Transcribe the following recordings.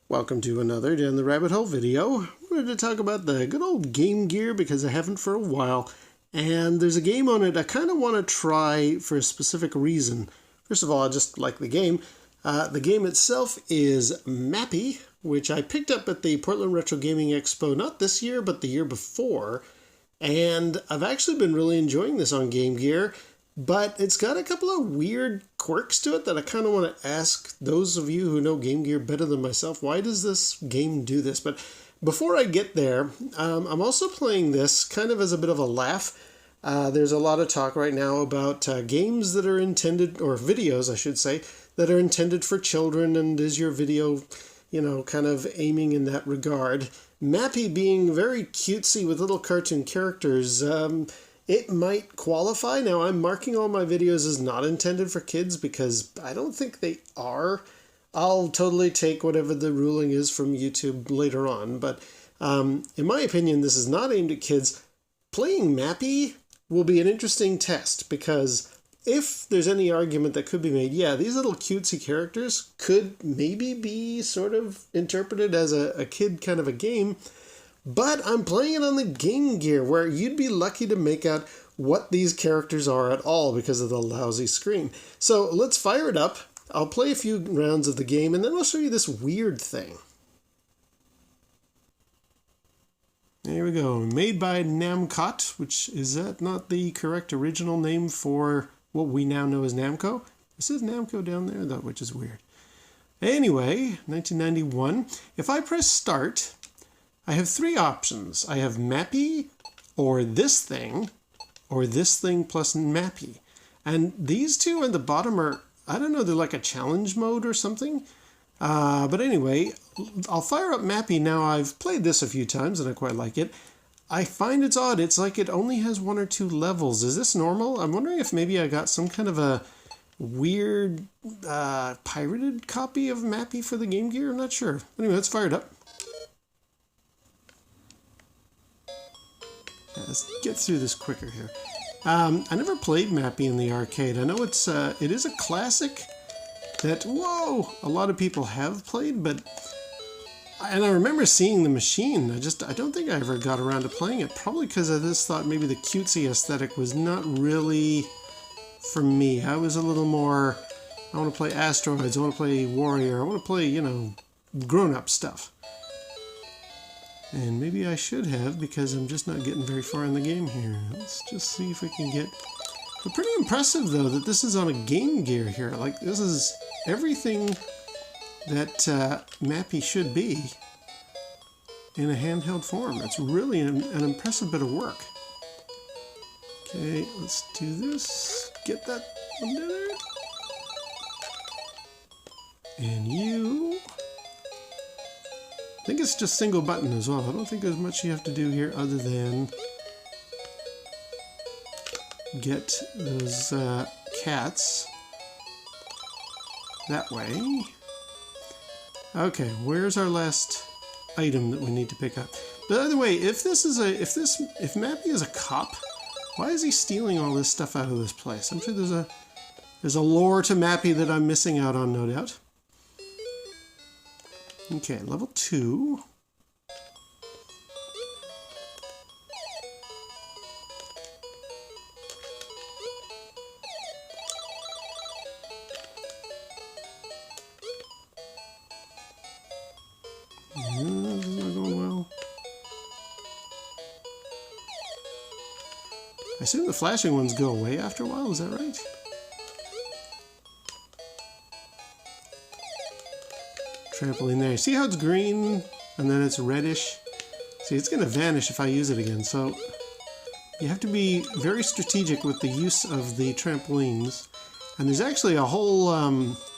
Welcome to another Down the Rabbit Hole video. I wanted to talk about the good old Game Gear because I haven't for a while, and there's a game on it I kind of want to try for a specific reason. First of all, I just like the game. The game itself is Mappy, which I picked up at the Portland Retro Gaming Expo, not this year, but the year before, and I've actually been really enjoying this on Game Gear. But it's got a couple of weird quirks to it that I kind of want to ask those of you who know Game Gear better than myself. Why does this game do this? But before I get there, I'm also playing this kind of as a bit of a laugh. There's a lot of talk right now about games that are intended, or videos I should say, that are intended for children, and is your video, kind of aiming in that regard. Mappy being very cutesy with little cartoon characters, it might qualify. Now, I'm marking all my videos as not intended for kids because I don't think they are. I'll totally take whatever the ruling is from YouTube later on. But in my opinion, this is not aimed at kids. Playing Mappy will be an interesting test because if there's any argument that could be made, yeah, these little cutesy characters could maybe be sort of interpreted as a kid kind of a game. But I'm playing it on the Game Gear, where you'd be lucky to make out what these characters are at all because of the lousy screen. So let's fire it up. I'll play a few rounds of the game, and then I'll show you this weird thing. There we go. Made by Namco, which is that not the correct original name for what we now know as Namco? It says Namco down there, though, which is weird. Anyway, 1991. If I press start, I have three options. I have Mappy, or this thing plus Mappy. And these two on the bottom are, I don't know, they're like a challenge mode or something. But anyway, I'll fire up Mappy. Now, I've played this a few times and I quite like it. I find it's odd. It's like it only has 1 or 2 levels. Is this normal? I'm wondering if maybe I got some kind of a weird pirated copy of Mappy for the Game Gear. I'm not sure. Anyway, let's fire it up. Let's get through this quicker here. I never played Mappy in the arcade. I know it is a classic that, a lot of people have played, and I remember seeing the machine. I don't think I ever got around to playing it, probably because I just thought maybe the cutesy aesthetic was not really for me. I was a little more, I want to play Asteroids, I want to play Warrior, I want to play, grown-up stuff. And maybe I should have, because I'm just not getting very far in the game here. Let's just see if we can get... But pretty impressive, though, that this is on a Game Gear here. Like, this is everything that Mappy should be in a handheld form. It's really an impressive bit of work. Okay, let's do this. Get that under there. And you... I think it's just single button as well. I don't think there's much you have to do here other than get those cats that way. Okay, where's our last item that we need to pick up? By the way, if Mappy is a cop, why is he stealing all this stuff out of this place? I'm sure there's a lore to Mappy that I'm missing out on, no doubt. Okay, level 2. This is not going well. I assume the flashing ones go away after a while, is that right? Trampoline there. See how it's green and then it's reddish? See, it's going to vanish if I use it again, so you have to be very strategic with the use of the trampolines. And there's actually a whole,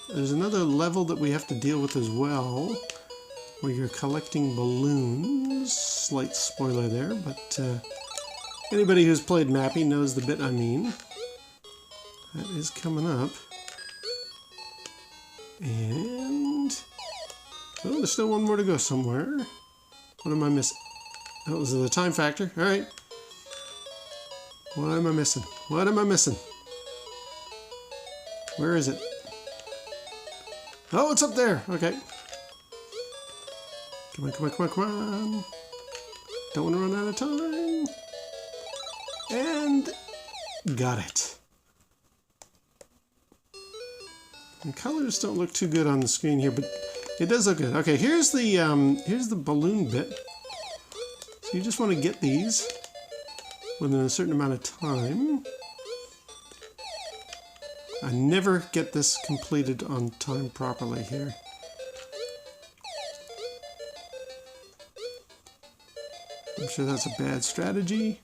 there's another level that we have to deal with as well, where you're collecting balloons. Slight spoiler there, but anybody who's played Mappy knows the bit I mean. That is coming up. And... oh, there's still one more to go somewhere. What am I missing? Oh, this is the time factor. All right. What am I missing? What am I missing? Where is it? Oh, it's up there. Okay. Come on, come on, come on, come on. Don't want to run out of time. And got it. The colors don't look too good on the screen here, but it does look good. Okay, here's the balloon bit. So you just want to get these within a certain amount of time. I never get this completed on time properly here. I'm sure that's a bad strategy.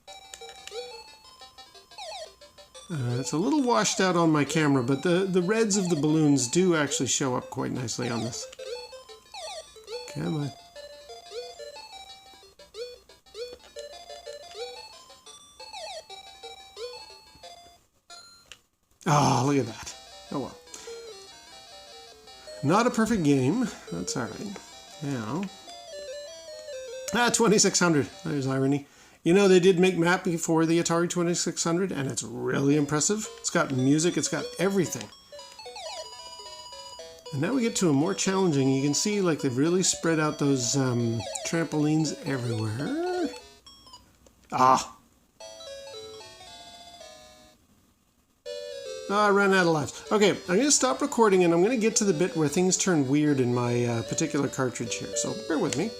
It's a little washed out on my camera, but the reds of the balloons do actually show up quite nicely on this. Come on. Oh, look at that. Oh well. Not a perfect game. That's alright. Now. 2600. There's irony. You know, they did make Mappy for the Atari 2600, and it's really impressive. It's got music, it's got everything. And now we get to a more challenging. You can see, like, they've really spread out those trampolines everywhere. Ah! Oh, I ran out of lives. Okay, I'm going to stop recording, and I'm going to get to the bit where things turn weird in my particular cartridge here. So bear with me.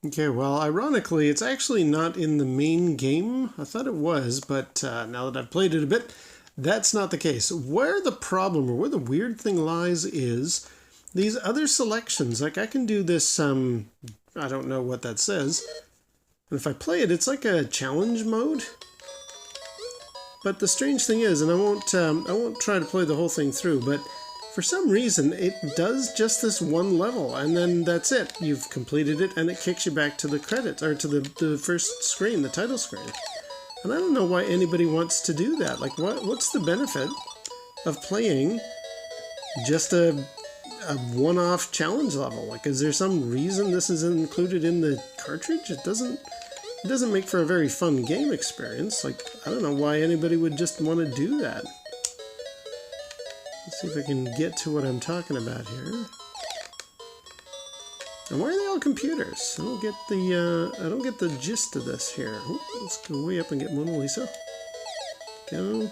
Okay, well, ironically, it's actually not in the main game. I thought it was, but now that I've played it a bit, that's not the case. Where the problem, or where the weird thing lies, is these other selections. Like, I can do this, I don't know what that says. And if I play it, it's like a challenge mode. But the strange thing is, and I won't try to play the whole thing through, but for some reason, it does just this one level, and then that's it. You've completed it, and it kicks you back to the credits, or to the first screen, the title screen. And I don't know why anybody wants to do that. Like, what's the benefit of playing just a one-off challenge level? Like, is there some reason this is included in the cartridge? It doesn't make for a very fun game experience. Like, I don't know why anybody would just want to do that. Let's see if I can get to what I'm talking about here. And why are they all computers? I don't get the gist of this here. Ooh, let's go way up and get Mona Lisa. Go.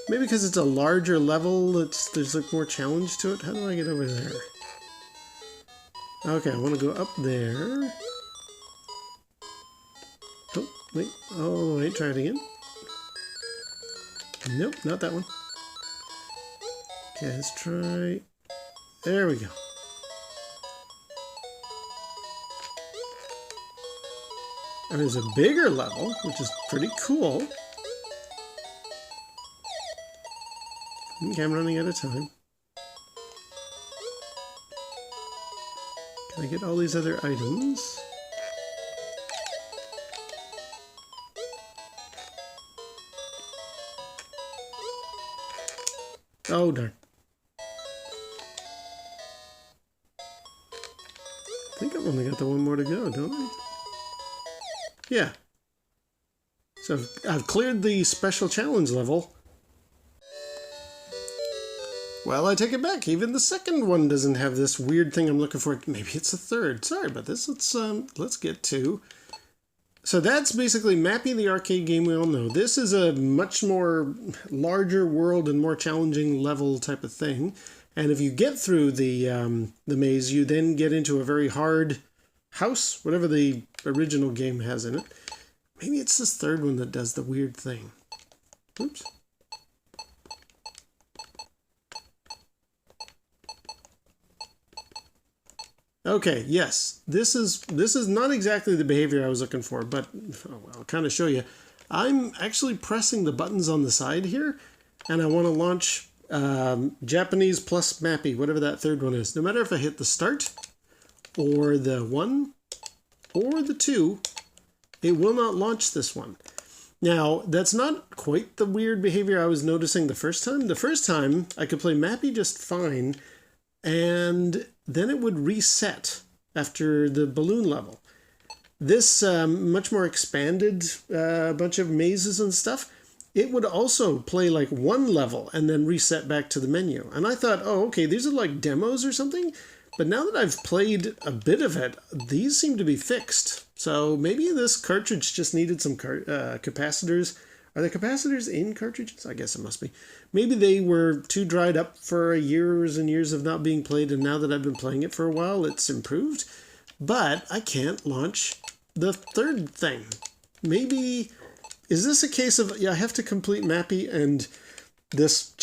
Maybe because it's a larger level, there's like more challenge to it. How do I get over there? Okay, I want to go up there. Oh, wait. Oh, wait, try it again. Nope, not that one. Okay, let's try... There we go. And there's a bigger level, which is pretty cool. Okay, I'm running out of time. Can I get all these other items? Oh, darn. I think I've only got the one more to go, don't I? Yeah. So I've cleared the special challenge level. Well, I take it back. Even the second one doesn't have this weird thing I'm looking for. Maybe it's the third. Sorry about this. Let's get to... So that's basically Mappy, the arcade game we all know. This is a much more larger world and more challenging level type of thing. And if you get through the maze, you then get into a very hard house, whatever the original game has in it. Maybe it's this third one that does the weird thing. Oops. Okay, yes, this is not exactly the behavior I was looking for, but I'll kind of show you. I'm actually pressing the buttons on the side here, and I want to launch Japanese plus Mappy, whatever that third one is. No matter if I hit the start, or the 1, or the 2, it will not launch this one. Now, that's not quite the weird behavior I was noticing the first time. The first time, I could play Mappy just fine, and then it would reset after the balloon level. this much more expanded bunch of mazes and stuff, it would also play like one level and then reset back to the menu. And I thought, oh, okay, these are like demos or something. But now that I've played a bit of it, these seem to be fixed. So maybe this cartridge just needed some capacitors. Are there capacitors in cartridges? I guess it must be. Maybe they were too dried up for years and years of not being played, and now that I've been playing it for a while, it's improved. But I can't launch the third thing. Maybe, is this a case of, yeah, I have to complete Mappy and this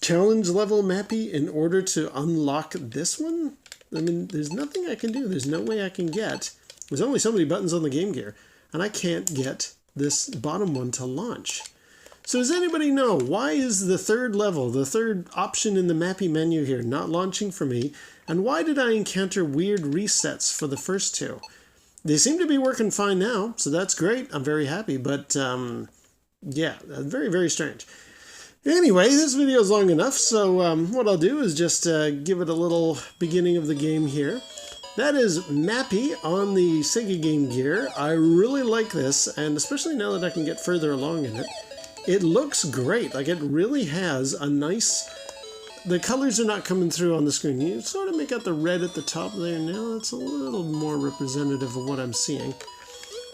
challenge level Mappy in order to unlock this one? I mean, there's nothing I can do. There's no way I can get. There's only so many buttons on the Game Gear, and I can't get this bottom one to launch. So does anybody know, why is the third level, the third option in the Mappy menu here, not launching for me? And why did I encounter weird resets for the first two? They seem to be working fine now, so that's great. I'm very happy, but yeah, very, very strange. Anyway, this video is long enough, so what I'll do is just give it a little beginning of the game here. That is Mappy on the Sega GameGear. I really like this, and especially now that I can get further along in it. It looks great. Like, it really has a nice... The colors are not coming through on the screen. You sort of make out the red at the top there now. It's a little more representative of what I'm seeing.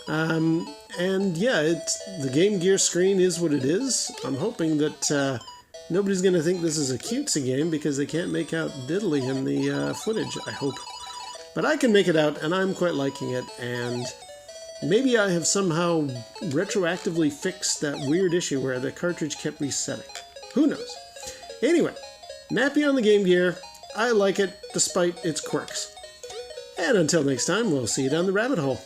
And yeah, the Game Gear screen is what it is. I'm hoping that nobody's going to think this is a cutesy game because they can't make out diddly in the footage, I hope. But I can make it out, and I'm quite liking it, and maybe I have somehow retroactively fixed that weird issue where the cartridge kept resetting. Who knows? Anyway, Mappy on the Game Gear. I like it despite its quirks. And until next time, we'll see you down the rabbit hole.